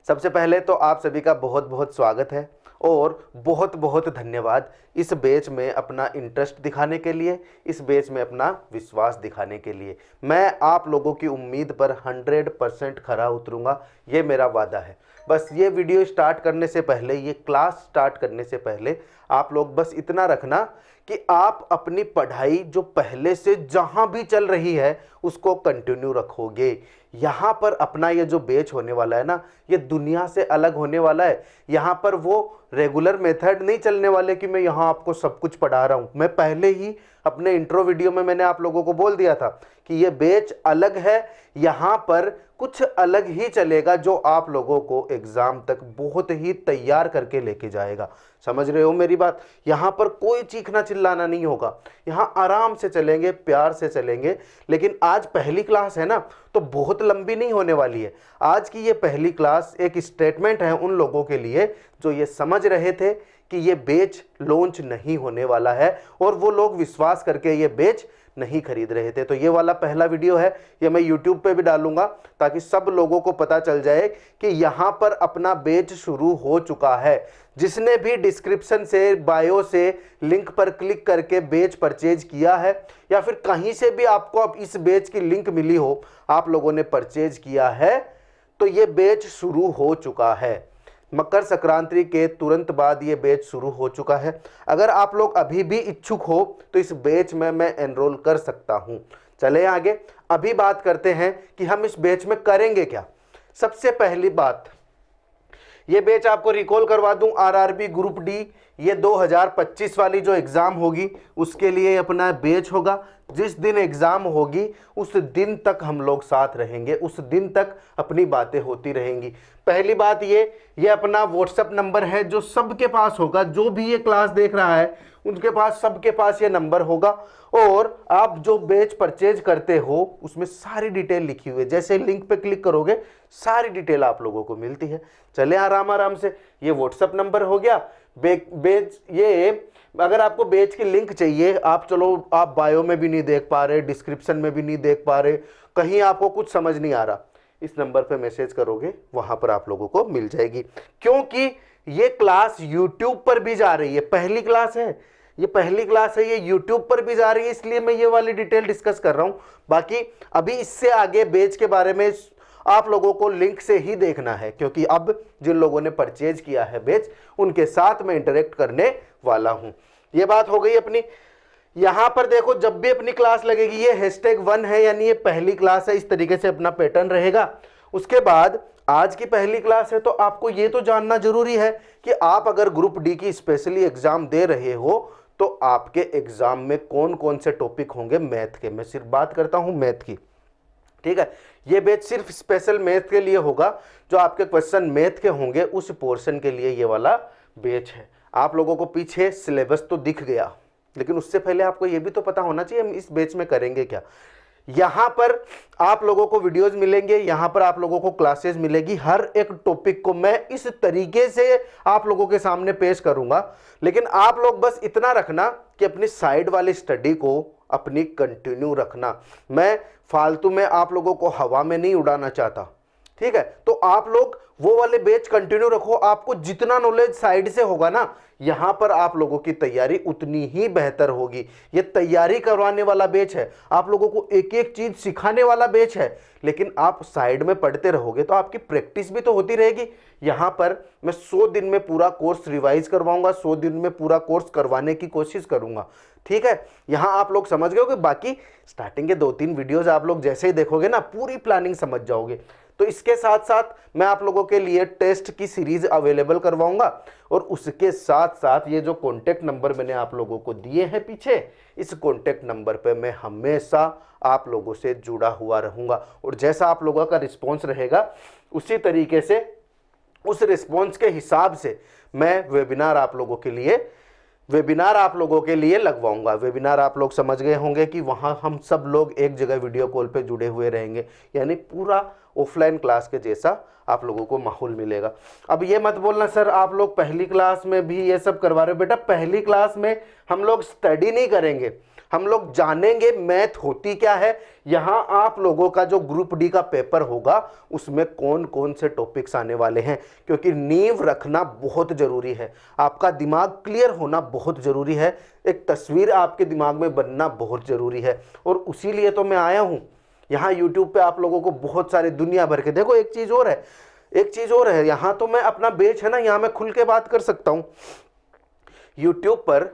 सबसे पहले तो आप सभी का बहुत बहुत स्वागत है और बहुत बहुत धन्यवाद इस बैच में अपना इंटरेस्ट दिखाने के लिए, इस बैच में अपना विश्वास दिखाने के लिए। मैं आप लोगों की उम्मीद पर 100% खरा उतरूंगा, ये मेरा वादा है। बस ये वीडियो स्टार्ट करने से पहले, ये क्लास स्टार्ट करने से पहले आप लोग बस इतना रखना कि आप अपनी पढ़ाई जो पहले से जहां भी चल रही है उसको कंटिन्यू रखोगे। यहाँ पर अपना ये जो बैच होने वाला है ना, ये दुनिया से अलग होने वाला है। यहाँ पर वो रेगुलर मेथड नहीं चलने वाले कि मैं यहाँ आपको सब कुछ पढ़ा रहा हूँ। मैं पहले ही अपने इंट्रो वीडियो में मैंने आप लोगों को बोल दिया था कि ये बैच अलग है, यहाँ पर कुछ अलग ही चलेगा जो आप लोगों को एग्जाम तक बहुत ही तैयार करके लेके जाएगा। समझ रहे हो मेरी बात? यहाँ पर कोई चीखना चिल्लाना नहीं होगा, यहाँ आराम से चलेंगे, प्यार से चलेंगे। लेकिन आज पहली क्लास है ना, तो बहुत लंबी नहीं होने वाली है। आज की ये पहली क्लास एक स्टेटमेंट है उन लोगों के लिए जो ये समझ रहे थे कि ये बैच लॉन्च नहीं होने वाला है और वो लोग विश्वास करके ये बैच नहीं खरीद रहे थे। तो ये वाला पहला वीडियो है, ये मैं YouTube पे भी डालूंगा ताकि सब लोगों को पता चल जाए कि यहाँ पर अपना बैच शुरू हो चुका है। जिसने भी डिस्क्रिप्शन से, बायो से लिंक पर क्लिक करके बैच परचेज किया है या फिर कहीं से भी आपको अब इस बैच की लिंक मिली हो, आप लोगों ने परचेज किया है, तो ये बैच शुरू हो चुका है। मकर संक्रांति के तुरंत बाद ये बैच शुरू हो चुका है। अगर आप लोग अभी भी इच्छुक हो तो इस बैच में मैं एनरोल कर सकता हूं। चले आगे, अभी बात करते हैं कि हम इस बैच में करेंगे क्या। सबसे पहली बात, ये बैच आपको रिकॉल करवा दूं, आरआरबी ग्रुप डी, ये 2025 वाली जो एग्ज़ाम होगी उसके लिए अपना बैच होगा। जिस दिन एग्ज़ाम होगी उस दिन तक हम लोग साथ रहेंगे, उस दिन तक अपनी बातें होती रहेंगी। पहली बात ये अपना व्हाट्सएप नंबर है जो सबके पास होगा, जो भी ये क्लास देख रहा है उनके पास, सबके पास ये नंबर होगा। और आप जो बैच परचेज करते हो उसमें सारी डिटेल लिखी हुई है, जैसे लिंक पे क्लिक करोगे सारी डिटेल आप लोगों को मिलती है। चले आराम आराम से, ये व्हाट्सएप नंबर हो गया। बैच, ये अगर आपको बैच की लिंक चाहिए, आप चलो आप बायो में भी नहीं देख पा रहे, डिस्क्रिप्शन में भी नहीं देख पा रहे, कहीं आपको कुछ समझ नहीं आ रहा, इस नंबर पे मैसेज करोगे, वहां पर आप लोगों को मिल जाएगी। क्योंकि ये क्लास YouTube पर भी जा रही है, पहली क्लास है, ये पहली क्लास है, ये YouTube पर भी जा रही है, इसलिए मैं ये वाली डिटेल डिस्कस कर रहा हूं। बाकी अभी इससे आगे बैच के बारे में आप लोगों को लिंक से ही देखना है, क्योंकि अब जिन लोगों ने परचेज किया है बैच, उनके साथ मैं इंटरेक्ट करने वाला हूं। ये बात हो गई अपनी। यहां पर देखो, जब भी अपनी क्लास लगेगी ये #1 है, यानी ये पहली क्लास है, इस तरीके से अपना पैटर्न रहेगा। उसके बाद आज की पहली क्लास है, तो आपको ये तो जानना जरूरी है कि आप अगर ग्रुप डी की स्पेशली एग्जाम दे रहे हो तो आपके एग्जाम में कौन कौन से टॉपिक होंगे मैथ के। मैं सिर्फ बात करता हूं मैथ की, ठीक है। ये बैच सिर्फ स्पेशल मैथ के लिए होगा, जो आपके क्वेश्चन मैथ के होंगे उस पोर्शन के लिए ये वाला बैच है। आप लोगों को पीछे सिलेबस तो दिख गया, लेकिन उससे पहले आपको ये भी तो पता होना चाहिए हम इस बैच में करेंगे क्या। यहाँ पर आप लोगों को वीडियोस मिलेंगे, यहाँ पर आप लोगों को क्लासेस मिलेगी, हर एक टॉपिक को मैं इस तरीके से आप लोगों के सामने पेश करूंगा। लेकिन आप लोग बस इतना रखना कि अपनी साइड वाली स्टडी को अपनी कंटिन्यू रखना। मैं फालतू में आप लोगों को हवा में नहीं उड़ाना चाहता, ठीक है। तो आप लोग वो वाले बैच कंटिन्यू रखो, आपको जितना नॉलेज साइड से होगा ना, यहां पर आप लोगों की तैयारी उतनी ही बेहतर होगी। ये तैयारी करवाने वाला बैच है, आप लोगों को एक एक चीज सिखाने वाला बैच है। लेकिन आप साइड में पढ़ते रहोगे तो आपकी प्रैक्टिस भी तो होती रहेगी। यहां पर मैं 100 दिन में पूरा कोर्स रिवाइज करवाऊंगा, 100 दिन में पूरा कोर्स करवाने की कोशिश करूंगा, ठीक है। यहां आप लोग समझ गए हो कि बाकी स्टार्टिंग के 2-3 वीडियोज आप लोग जैसे ही देखोगे ना, पूरी प्लानिंग समझ जाओगे। तो इसके साथ साथ मैं आप लोगों के लिए टेस्ट की सीरीज अवेलेबल करवाऊंगा, और उसके साथ साथ ये जो कॉन्टेक्ट नंबर मैंने आप लोगों को दिए हैं पीछे, इस कॉन्टेक्ट नंबर पे मैं हमेशा आप लोगों से जुड़ा हुआ रहूंगा। और जैसा आप लोगों का रिस्पॉन्स रहेगा उसी तरीके से, उस रिस्पॉन्स के हिसाब से मैं वेबिनार आप लोगों के लिए लगवाऊंगा। वेबिनार आप लोग समझ गए होंगे कि वहां हम सब लोग एक जगह वीडियो कॉल पे जुड़े हुए रहेंगे, यानी पूरा ऑफलाइन क्लास के जैसा आप लोगों को माहौल मिलेगा। अब ये मत बोलना सर आप लोग पहली क्लास में भी ये सब करवा रहे हो। बेटा पहली क्लास में हम लोग स्टडी नहीं करेंगे, हम लोग जानेंगे मैथ होती क्या है। यहाँ आप लोगों का जो ग्रुप डी का पेपर होगा उसमें कौन कौन से टॉपिक्स आने वाले हैं, क्योंकि नींव रखना बहुत जरूरी है, आपका दिमाग क्लियर होना बहुत जरूरी है, एक तस्वीर आपके दिमाग में बनना बहुत जरूरी है। और उसी लिए तो मैं आया हूँ यहाँ यूट्यूब पे आप लोगों को बहुत सारे दुनिया भर के। देखो एक चीज और है, यहाँ तो मैं अपना बेच है ना, यहाँ मैं खुल के बात कर सकता हूँ। यूट्यूब पर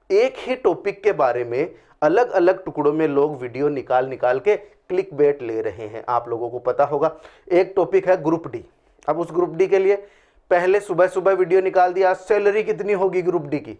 एक ही टॉपिक के बारे में अलग अलग टुकड़ों में लोग वीडियो निकाल निकाल के क्लिक बेट ले रहे हैं। आप लोगों को पता होगा एक टॉपिक है ग्रुप डी। अब उस ग्रुप डी के लिए पहले सुबह सुबह वीडियो निकाल दिया, सैलरी कितनी होगी ग्रुप डी की।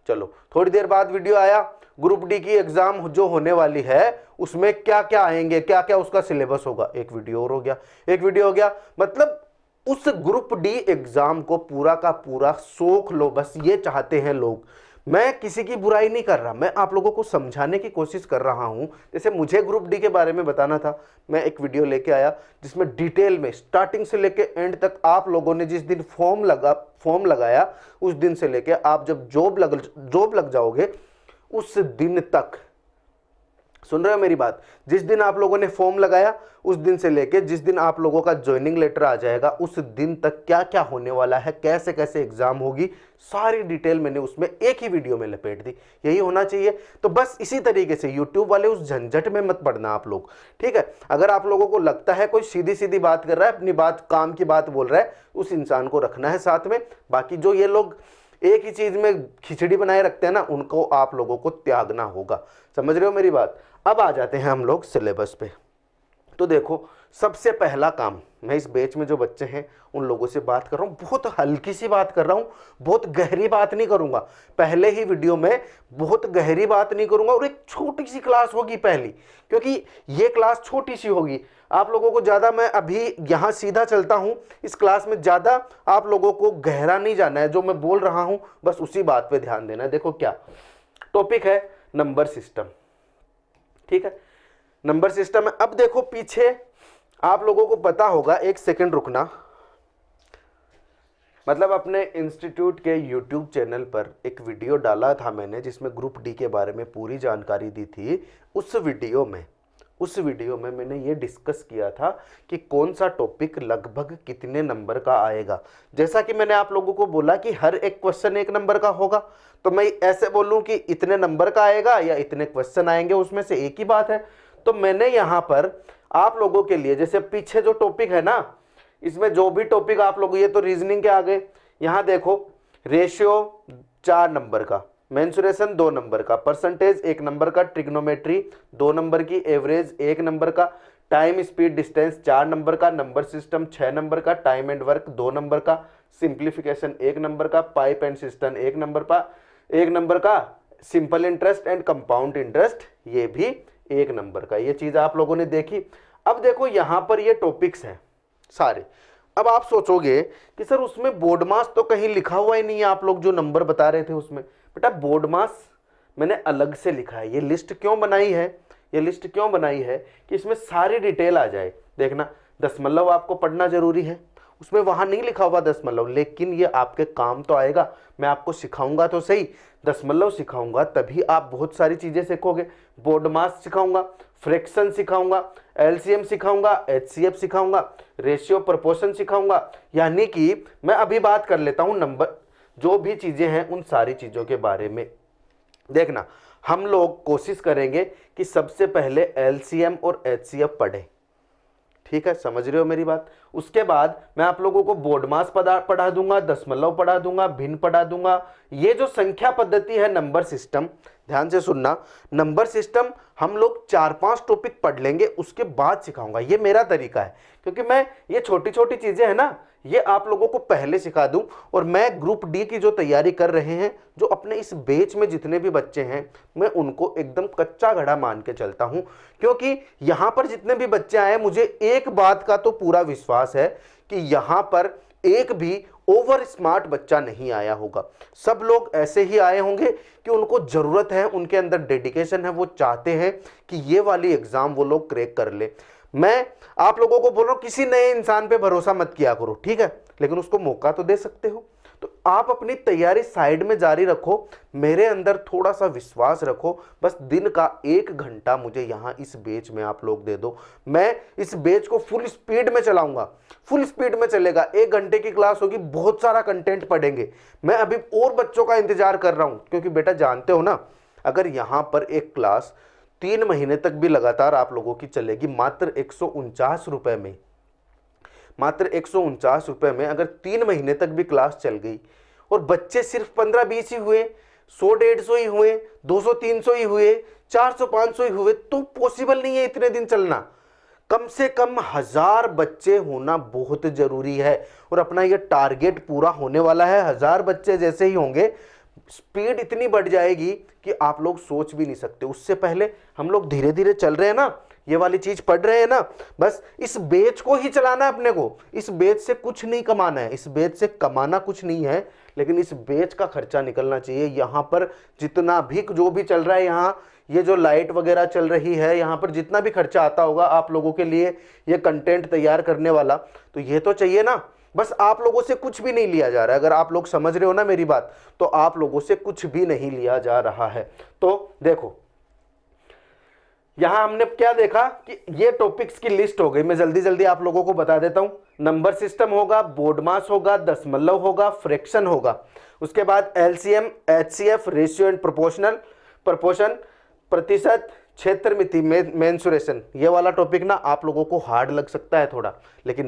चलो थोड़ी देर बाद वीडियो आया, ग्रुप डी की एग्जाम जो होने वाली है उसमें क्या क्या आएंगे, क्या क्या उसका सिलेबस होगा। एक वीडियो और हो गया, एक वीडियो हो गया। मतलब उस ग्रुप डी एग्जाम को पूरा का पूरा सोख लो, बस ये चाहते हैं लोग। मैं किसी की बुराई नहीं कर रहा, मैं आप लोगों को समझाने की कोशिश कर रहा हूं। जैसे मुझे ग्रुप डी के बारे में बताना था, मैं एक वीडियो लेके आया जिसमें डिटेल में स्टार्टिंग से लेके एंड तक आप लोगों ने जिस दिन फॉर्म लगाया उस दिन से लेके आप जब जॉब लग जाओगे उस दिन तक, सुन रहे हो मेरी बात, जिस दिन आप लोगों ने फॉर्म लगाया उस दिन से लेके जिस दिन आप लोगों का ज्वाइनिंग लेटर आ जाएगा उस दिन तक क्या क्या होने वाला है, कैसे कैसे एग्जाम होगी, सारी डिटेल मैंने उसमें एक ही वीडियो में लपेट दी। यही होना चाहिए। तो बस इसी तरीके से यूट्यूब वाले उस झंझट में मत पड़ना आप लोग, ठीक है। अगर आप लोगों को लगता है कोई सीधी सीधी बात कर रहा है, अपनी बात काम की बात बोल रहा है, उस इंसान को रखना है साथ में। बाकी जो ये लोग एक ही चीज में खिचड़ी बनाए रखते हैं ना, उनको आप लोगों को त्यागना होगा। समझ रहे हो मेरी बात। अब आ जाते हैं हम लोग सिलेबस पे। तो देखो सबसे पहला काम, मैं इस बैच में जो बच्चे हैं उन लोगों से बात कर रहा हूँ, बहुत हल्की सी बात कर रहा हूँ, बहुत गहरी बात नहीं करूंगा। पहले ही वीडियो में बहुत गहरी बात नहीं करूंगा और एक छोटी सी क्लास होगी पहली, क्योंकि ये क्लास छोटी सी होगी। आप लोगों को ज़्यादा, मैं अभी यहाँ सीधा चलता हूँ, इस क्लास में ज़्यादा आप लोगों को गहरा नहीं जाना है। जो मैं बोल रहा हूँ बस उसी बात पर ध्यान देना है। देखो क्या टॉपिक है, नंबर सिस्टम, ठीक है, नंबर सिस्टम है। अब देखो पीछे आप लोगों को पता होगा, एक सेकंड रुकना, मतलब अपने इंस्टीट्यूट के यूट्यूब चैनल पर एक वीडियो डाला था मैंने जिसमें ग्रुप डी के बारे में पूरी जानकारी दी थी। उस वीडियो में मैंने ये डिस्कस किया था कि कौन सा टॉपिक लगभग कितने नंबर का आएगा। जैसा कि मैंने आप लोगों को बोला कि हर एक क्वेश्चन 1 नंबर का होगा, तो मैं ऐसे बोलूं कि इतने नंबर का आएगा या इतने क्वेश्चन आएंगे, उसमें से एक ही बात है। तो मैंने यहाँ पर आप लोगों के लिए, जैसे पीछे जो टॉपिक है ना, इसमें जो भी टॉपिक आप लोग, ये तो रीजनिंग के आ गए। यहाँ देखो रेशियो 4 नंबर का, मेंसुरेशन 2 नंबर का, परसेंटेज 1 नंबर का, ट्रिग्नोमेट्री 2 नंबर की, एवरेज 1 नंबर का, टाइम स्पीड डिस्टेंस 4 नंबर का, नंबर सिस्टम 6 नंबर का, टाइम एंड वर्क 2 नंबर का, सिंप्लीफिकेशन 1 नंबर का, पाइप एंड सिस्टम 1 नंबर का, simple interest and compound interest ये भी 1 नंबर का। ये चीज आप लोगों ने देखी। अब देखो यहां पर ये टॉपिक्स हैं सारे। अब आप सोचोगे कि सर उसमें बोर्ड मास तो कहीं लिखा हुआ ही नहीं है, आप लोग जो नंबर बता रहे थे उसमें। बेटा बोर्ड मास मैंने अलग से लिखा है। ये लिस्ट क्यों बनाई है कि इसमें सारी डिटेल आ जाए। देखना दशमलव आपको पढ़ना जरूरी है, उसमें वहां नहीं लिखा हुआ दशमलव, लेकिन ये आपके काम तो आएगा। मैं आपको सिखाऊंगा तो सही, दशमलव सिखाऊंगा तभी आप बहुत सारी चीजें सीखोगे। बोर्ड मास सिखाऊंगा, फ्रैक्शन सिखाऊंगा, एलसीएम सिखाऊंगा, एचसीएफ सिखाऊंगा, रेशियो प्रोपोर्शन सिखाऊंगा। यानी कि मैं अभी बात कर लेता हूं नंबर, जो भी चीजें हैं उन सारी चीजों के बारे में। देखना हम लोग कोशिश करेंगे कि सबसे पहले एलसीएम और एचसीएफ पढ़ें, ठीक है, समझ रहे हो मेरी बात। उसके बाद मैं आप लोगों को बोर्ड मास पढ़ा दूंगा, दशमलव पढ़ा दूंगा, भिन्न पढ़ा दूंगा। ये जो संख्या पद्धति है नंबर सिस्टम, ध्यान से सुनना, नंबर सिस्टम हम लोग 4-5 टॉपिक पढ़ लेंगे, उसके बाद सिखाऊंगा। ये मेरा तरीका है, क्योंकि मैं ये छोटी छोटी चीजें हैं ना, ये आप लोगों को पहले सिखा दूं। और मैं ग्रुप डी की जो तैयारी कर रहे हैं, जो अपने इस बैच में जितने भी बच्चे हैं, मैं उनको एकदम कच्चा घड़ा मान के चलता हूं। क्योंकि यहां पर जितने भी बच्चे आए, मुझे एक बात का तो पूरा विश्वास है कि यहां पर एक भी ओवर स्मार्ट बच्चा नहीं आया होगा। सब लोग ऐसे ही आए होंगे कि उनको जरूरत है, उनके अंदर डेडिकेशन है, वो चाहते हैं कि ये वाली एग्जाम वो लोग क्रैक कर ले। मैं आप लोगों को बोल रहा हूं किसी नए इंसान पे भरोसा मत किया करो, ठीक है, लेकिन उसको मौका तो दे सकते हो। तो आप अपनी तैयारी साइड में जारी रखो, मेरे अंदर थोड़ा सा विश्वास रखो, बस दिन का 1 घंटा मुझे यहाँ इस बैच में आप लोग दे दो। मैं इस बैच को फुल स्पीड में चलाऊंगा, फुल स्पीड में चलेगा। 1 घंटे की क्लास होगी, बहुत सारा कंटेंट पढ़ेंगे। मैं अभी और बच्चों का इंतजार कर रहा हूं, क्योंकि बेटा जानते हो ना, अगर यहां पर एक क्लास 3 महीने तक भी लगातार आप लोगों की चलेगी, मात्र 149 रुपए में, मात्र 149 रुपए में अगर 3 महीने तक भी क्लास चल गई और बच्चे सिर्फ 15-20 ही हुए, 100-150 ही हुए, 200-300 ही हुए, 400-500 ही हुए, तो पॉसिबल नहीं है इतने दिन चलना। कम से कम 1000 बच्चे होना बहुत जरूरी है, और अपना ये टारगेट पूरा होने वाला है। 1000 बच्चे जैसे ही होंगे, स्पीड इतनी बढ़ जाएगी कि आप लोग सोच भी नहीं सकते। उससे पहले हम लोग धीरे धीरे चल रहे हैं ना, ये वाली चीज पढ़ रहे हैं ना, बस इस बेच को ही चलाना है अपने को। इस बेच से कुछ नहीं कमाना है, इस बेच से कमाना कुछ नहीं है, लेकिन इस बेच का खर्चा निकलना चाहिए। यहाँ पर जितना भी जो भी चल रहा है, यहाँ ये जो लाइट वगैरह चल रही है, यहाँ पर जितना भी खर्चा आता होगा आप लोगों के लिए ये कंटेंट तैयार करने वाला, तो ये तो चाहिए ना। बस आप लोगों से कुछ भी नहीं लिया जा रहा है। अगर आप लोग समझ रहे हो ना मेरी बात, तो आप लोगों से कुछ भी नहीं लिया जा रहा है। तो देखो, यहां हमने क्या देखा कि ये टॉपिक्स की लिस्ट हो गई। मैं जल्दी जल्दी आप लोगों को बता देता हूं। नंबर सिस्टम होगा, बोर्ड मास होगा, दशमलव होगा, फ्रैक्शन होगा, उसके बाद LCM, HCF, ratio and proportion, प्रतिशत, क्षेत्र मिति, मेंसुरेशन। ये वाला टॉपिक ना आप लोगों को हार्ड लग सकता है थोड़ा, लेकिन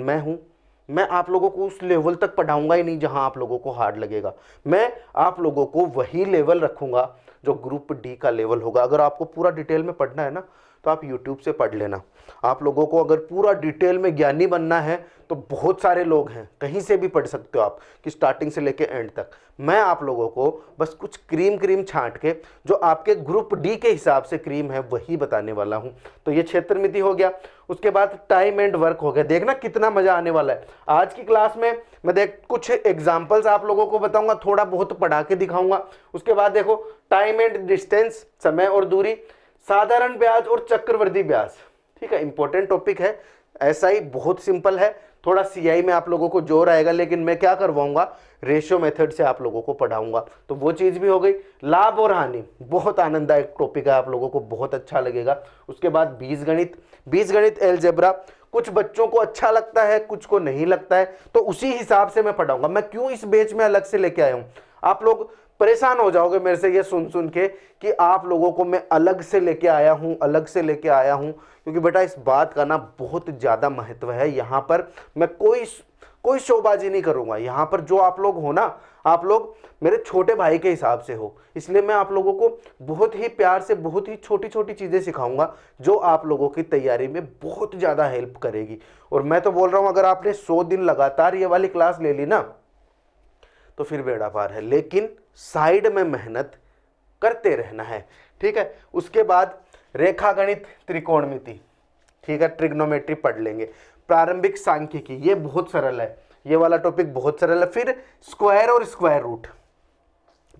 मैं आप लोगों को उस लेवल तक पढ़ाऊंगा ही नहीं जहां आप लोगों को हार्ड लगेगा। मैं आप लोगों को वही लेवल रखूंगा जो ग्रुप डी का लेवल होगा। अगर आपको पूरा डिटेल में पढ़ना है ना, तो आप यूट्यूब से पढ़ लेना। आप लोगों को अगर पूरा डिटेल में ज्ञानी बनना है तो बहुत सारे लोग हैं, कहीं से भी पढ़ सकते हो आप, कि स्टार्टिंग से लेके एंड तक। मैं आप लोगों को बस कुछ क्रीम छांट के, जो आपके ग्रुप डी के हिसाब से क्रीम है, वही बताने वाला हूं। तो ये क्षेत्र मिति हो गया, उसके बाद टाइम एंड वर्क हो गया। देखना कितना मजा आने वाला है आज की क्लास में। मैं कुछ एग्जाम्पल्स आप लोगों को बताऊंगा, थोड़ा बहुत पढ़ा के दिखाऊंगा। उसके बाद देखो, टाइम एंड डिस्टेंस, समय और दूरी, साधारण ब्याज और चक्रवृद्धि ब्याज। ठीक है, इंपॉर्टेंट टॉपिक है। ऐसा ही बहुत सिंपल है, थोड़ा सीआई में आप लोगों को जोर आएगा, लेकिन मैं क्या करवाऊंगा, रेशियो मेथड से आप लोगों को पढ़ाऊंगा। तो वो चीज भी हो गई। लाभ और हानि, बहुत आनंददायक टॉपिक है, आप लोगों को बहुत अच्छा लगेगा। उसके बाद बीजगणित, अलजेब्रा, कुछ बच्चों को अच्छा लगता है, कुछ को नहीं लगता है, तो उसी हिसाब से मैं पढ़ाऊंगा। मैं क्यों इस बैच में अलग से लेके आया हूं, आप लोग परेशान हो जाओगे मेरे से ये सुन के कि आप लोगों को मैं अलग से लेके आया हूं, क्योंकि बेटा इस बात का ना बहुत ज्यादा महत्व है। यहाँ पर मैं कोई शोबाजी नहीं करूंगा। यहाँ पर जो आप लोग हो ना, आप लोग मेरे छोटे भाई के हिसाब से हो, इसलिए मैं आप लोगों को बहुत ही प्यार से बहुत ही छोटी छोटी चीजें सिखाऊंगा, जो आप लोगों की तैयारी में बहुत ज्यादा हेल्प करेगी। और मैं तो बोल रहा हूं, अगर आपने 100 दिन लगातार ये वाली क्लास ले ली ना, तो फिर बेड़ा पार है। लेकिन साइड में मेहनत करते रहना है, ठीक है। उसके बाद रेखागणित, त्रिकोणमिति, ठीक है, ट्रिग्नोमेट्री पढ़ लेंगे। प्रारंभिक सांख्यिकी, ये बहुत सरल है, ये वाला टॉपिक बहुत सरल है। फिर स्क्वायर और स्क्वायर रूट।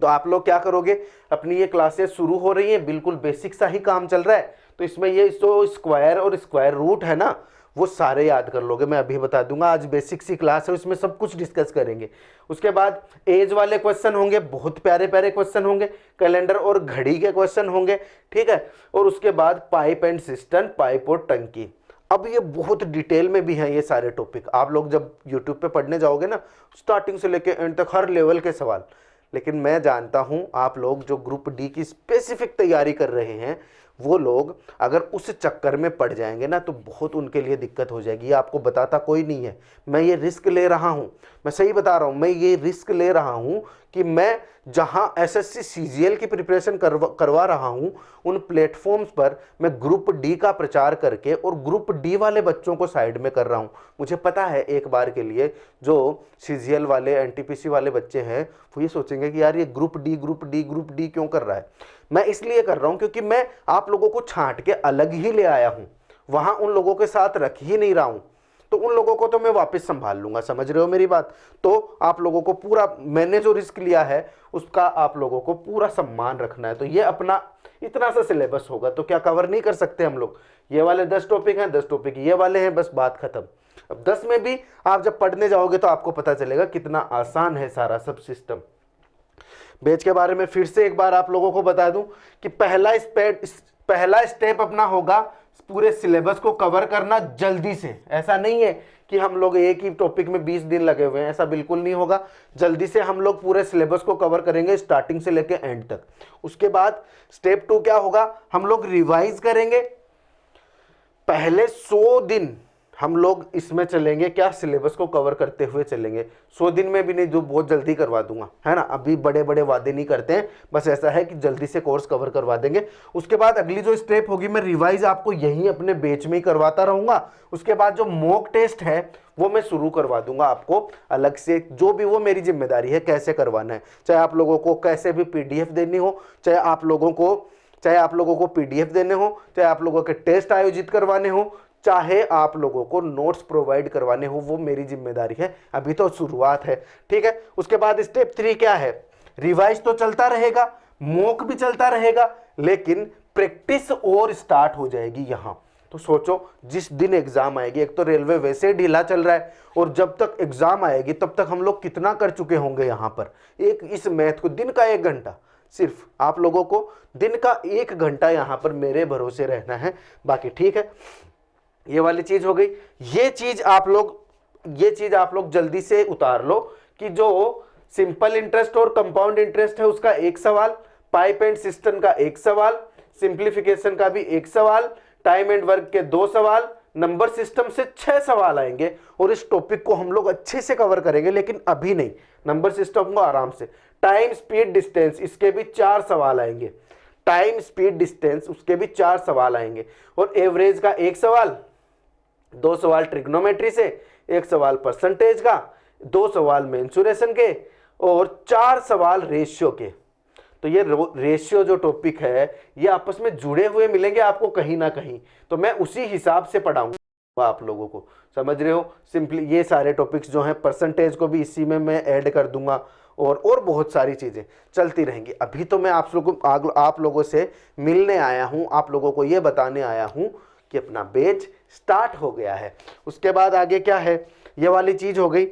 तो आप लोग क्या करोगे, अपनी ये क्लासेस शुरू हो रही हैं, बिल्कुल बेसिक सा ही काम चल रहा है, तो इसमें ये जो स्क्वायर और स्क्वायर रूट है ना, वो सारे याद कर लोगे। मैं अभी बता दूंगा, आज बेसिक सी क्लास है, उसमें सब कुछ डिस्कस करेंगे। उसके बाद एज वाले क्वेश्चन होंगे, बहुत प्यारे प्यारे क्वेश्चन होंगे, कैलेंडर और घड़ी के क्वेश्चन होंगे, ठीक है। और उसके बाद पाइप एंड सिस्टम, पाइप और टंकी। अब ये बहुत डिटेल में भी हैं ये सारे टॉपिक। आप लोग जब यूट्यूब पे पढ़ने जाओगे ना, स्टार्टिंग से लेके एंड तक हर लेवल के सवाल। लेकिन मैं जानता हूं आप लोग जो ग्रुप डी की स्पेसिफिक तैयारी कर रहे हैं, वो लोग अगर उस चक्कर में पड़ जाएंगे ना, तो बहुत उनके लिए दिक्कत हो जाएगी। ये आपको बताता कोई नहीं है, मैं ये रिस्क ले रहा हूं, मैं सही बता रहा हूं, मैं ये रिस्क ले रहा हूं कि मैं जहां एसएससी सीजीएल की प्रिपरेशन करवा रहा हूं, उन प्लेटफॉर्म्स पर मैं ग्रुप डी का प्रचार करके और ग्रुप डी वाले बच्चों को साइड में कर रहा हूं। मुझे पता है एक बार के लिए जो सीजीएल वाले, एनटीपीसी वाले बच्चे हैं, वो ये सोचेंगे कि यार ये ग्रुप डी क्यों कर रहा है। मैं इसलिए कर रहा हूं क्योंकि मैं आप लोगों को छांट के अलग ही ले आया हूं, वहां उन लोगों के साथ रख ही नहीं रहा हूं, तो उन लोगों को तो मैं वापस संभाल लूंगा। समझ रहे हो मेरी बात। तो आप लोगों को पूरा, मैंने जो रिस्क लिया है उसका आप लोगों को पूरा सम्मान रखना है। तो ये अपना इतना सा सिलेबस होगा, तो क्या कवर नहीं कर सकते हम लोग। ये वाले 10 टॉपिक हैं, 10 टॉपिक ये वाले हैं, बस बात खत्म। अब 10 में भी आप जब पढ़ने जाओगे तो आपको पता चलेगा कितना आसान है सारा सब सिस्टम। बैच के बारे में फिर से एक बार आप लोगों को बता दूं कि पहला स्टेप अपना होगा पूरे सिलेबस को कवर करना जल्दी से। ऐसा नहीं है कि हम लोग एक ही टॉपिक में 20 दिन लगे हुए हैं, ऐसा बिल्कुल नहीं होगा। जल्दी से हम लोग पूरे सिलेबस को कवर करेंगे स्टार्टिंग से लेकर एंड तक। उसके बाद स्टेप 2 क्या होगा, हम लोग रिवाइज करेंगे। पहले 100 दिन हम लोग इसमें चलेंगे, क्या सिलेबस को कवर करते हुए चलेंगे। 100 दिन में भी नहीं, जो बहुत जल्दी करवा दूंगा, है ना। अभी बड़े बड़े वादे नहीं करते हैं, बस ऐसा है कि जल्दी से कोर्स कवर करवा देंगे। उसके बाद अगली जो स्टेप होगी, मैं रिवाइज आपको यहीं अपने बैच में ही करवाता रहूंगा। उसके बाद जो मॉक टेस्ट है वो मैं शुरू करवा दूंगा आपको अलग से, जो भी वो मेरी जिम्मेदारी है कैसे करवाना है। चाहे आप लोगों को कैसे भी PDF देनी हो, चाहे आप लोगों को PDF देने हो, चाहे आप लोगों के टेस्ट आयोजित करवाने हो, चाहे आप लोगों को नोट्स प्रोवाइड करवाने हो, वो मेरी जिम्मेदारी है। अभी तो शुरुआत है, ठीक है। उसके बाद स्टेप 3 क्या है, रिवाइज तो चलता रहेगा, मॉक भी चलता रहेगा, लेकिन प्रैक्टिस और स्टार्ट हो जाएगी यहां। तो सोचो जिस दिन एग्जाम आएगी, एक तो रेलवे वैसे ढीला चल रहा है, और जब तक एग्जाम आएगी तब तक हम लोग कितना कर चुके होंगे यहां पर। एक इस मैथ को दिन का 1 घंटा, सिर्फ आप लोगों को दिन का 1 घंटा यहां पर मेरे भरोसे रहना है। बाकी ठीक है, ये वाली चीज हो गई। ये चीज आप लोग जल्दी से उतार लो कि जो सिंपल इंटरेस्ट और कंपाउंड इंटरेस्ट है उसका 1 सवाल, पाइप एंड सिस्टम का 1 सवाल, सिंप्लीफिकेशन का भी 1 सवाल, टाइम एंड वर्क के 2 सवाल, नंबर सिस्टम से 6 सवाल आएंगे। और इस टॉपिक को हम लोग अच्छे से कवर करेंगे, लेकिन अभी नहीं, नंबर सिस्टम को आराम से। टाइम स्पीड डिस्टेंस, इसके भी 4 सवाल आएंगे। टाइम स्पीड डिस्टेंस, उसके भी 4 सवाल आएंगे। और एवरेज का 1 सवाल, 2 सवाल ट्रिग्नोमेट्री से, 1 सवाल परसेंटेज का, 2 सवाल मेंसुरेशन के, और 4 सवाल रेशियो के। तो ये रेशियो जो टॉपिक है ये आपस में जुड़े हुए मिलेंगे आपको कहीं ना कहीं, तो मैं उसी हिसाब से पढ़ाऊंगा आप लोगों को, समझ रहे हो। सिंपली ये सारे टॉपिक्स जो हैं, परसेंटेज को भी इसी में मैं ऐड कर दूंगा, और बहुत सारी चीज़ें चलती रहेंगी। अभी तो मैं आप लोगों से मिलने आया हूँ, आप लोगों को ये बताने आया हूँ कि अपना बैच स्टार्ट हो गया है। उसके बाद आगे क्या है, ये वाली चीज़ हो गई।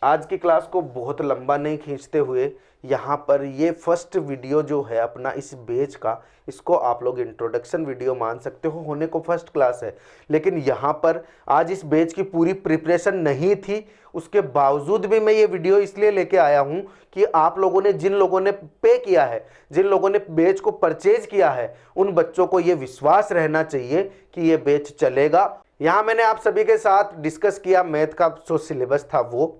आज की क्लास को बहुत लंबा नहीं खींचते हुए, यहाँ पर ये फर्स्ट वीडियो जो है अपना इस बैच का, इसको आप लोग इंट्रोडक्शन वीडियो मान सकते हो, होने को फर्स्ट क्लास है। लेकिन यहाँ पर आज इस बैच की पूरी प्रिपरेशन नहीं थी, उसके बावजूद भी मैं ये वीडियो इसलिए लेके आया हूँ कि आप लोगों ने, जिन लोगों ने पे किया है, जिन लोगों ने बैच को परचेज किया है, उन बच्चों को ये विश्वास रहना चाहिए कि ये बैच चलेगा। यहाँ मैंने आप सभी के साथ डिस्कस किया मैथ का जो सिलेबस था वो,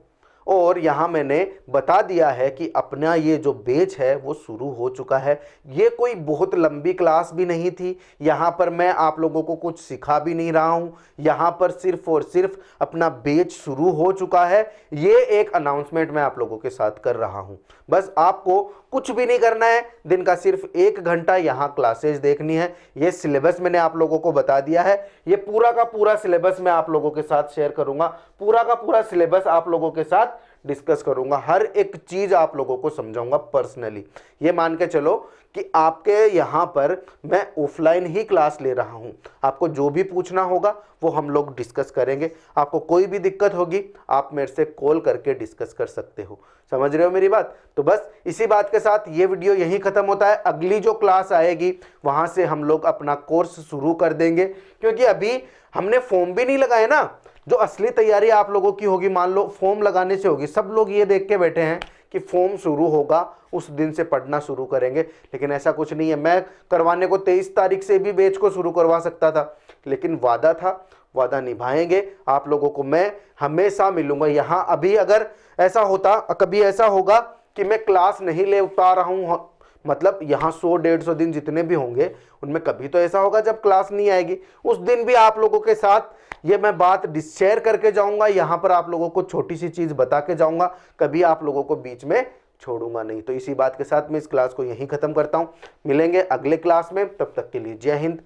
और यहाँ मैंने बता दिया है कि अपना ये जो बैच है वो शुरू हो चुका है। ये कोई बहुत लंबी क्लास भी नहीं थी, यहाँ पर मैं आप लोगों को कुछ सिखा भी नहीं रहा हूँ, यहाँ पर सिर्फ और सिर्फ अपना बैच शुरू हो चुका है। ये एक अनाउंसमेंट मैं आप लोगों के साथ कर रहा हूँ। बस आपको कुछ भी नहीं करना है, दिन का सिर्फ 1 घंटा यहाँ क्लासेज देखनी है। ये सिलेबस मैंने आप लोगों को बता दिया है, ये पूरा का पूरा सिलेबस मैं आप लोगों के साथ शेयर करूंगा, पूरा का पूरा सिलेबस आप लोगों के साथ डिस्कस करूंगा, हर एक चीज आप लोगों को समझाऊंगा पर्सनली। ये मान के चलो कि आपके यहाँ पर मैं ऑफलाइन ही क्लास ले रहा हूँ, आपको जो भी पूछना होगा वो हम लोग डिस्कस करेंगे। आपको कोई भी दिक्कत होगी आप मेरे से कॉल करके डिस्कस कर सकते हो, समझ रहे हो मेरी बात। तो बस इसी बात के साथ ये वीडियो यहीं खत्म होता है। अगली जो क्लास आएगी वहां से हम लोग अपना कोर्स शुरू कर देंगे, क्योंकि अभी हमने फॉर्म भी नहीं लगाए ना। जो असली तैयारी आप लोगों की होगी, मान लो फॉर्म लगाने से होगी। सब लोग ये देख के बैठे हैं कि फॉर्म शुरू होगा उस दिन से पढ़ना शुरू करेंगे, लेकिन ऐसा कुछ नहीं है। मैं करवाने को 23 तारीख से भी बैच को शुरू करवा सकता था, लेकिन वादा था, वादा निभाएंगे। आप लोगों को मैं हमेशा मिलूंगा यहाँ। अभी अगर ऐसा होता, कभी ऐसा होगा कि मैं क्लास नहीं ले पा रहा हूँ, मतलब यहाँ 100-150 दिन जितने भी होंगे उनमें कभी तो ऐसा होगा जब क्लास नहीं आएगी, उस दिन भी आप लोगों के साथ ये मैं बात शेयर करके जाऊंगा। यहाँ पर आप लोगों को छोटी सी चीज बता के जाऊंगा, कभी आप लोगों को बीच में छोड़ूंगा नहीं। तो इसी बात के साथ मैं इस क्लास को यहीं खत्म करता हूँ। मिलेंगे अगले क्लास में, तब तक के लिए जय हिंद,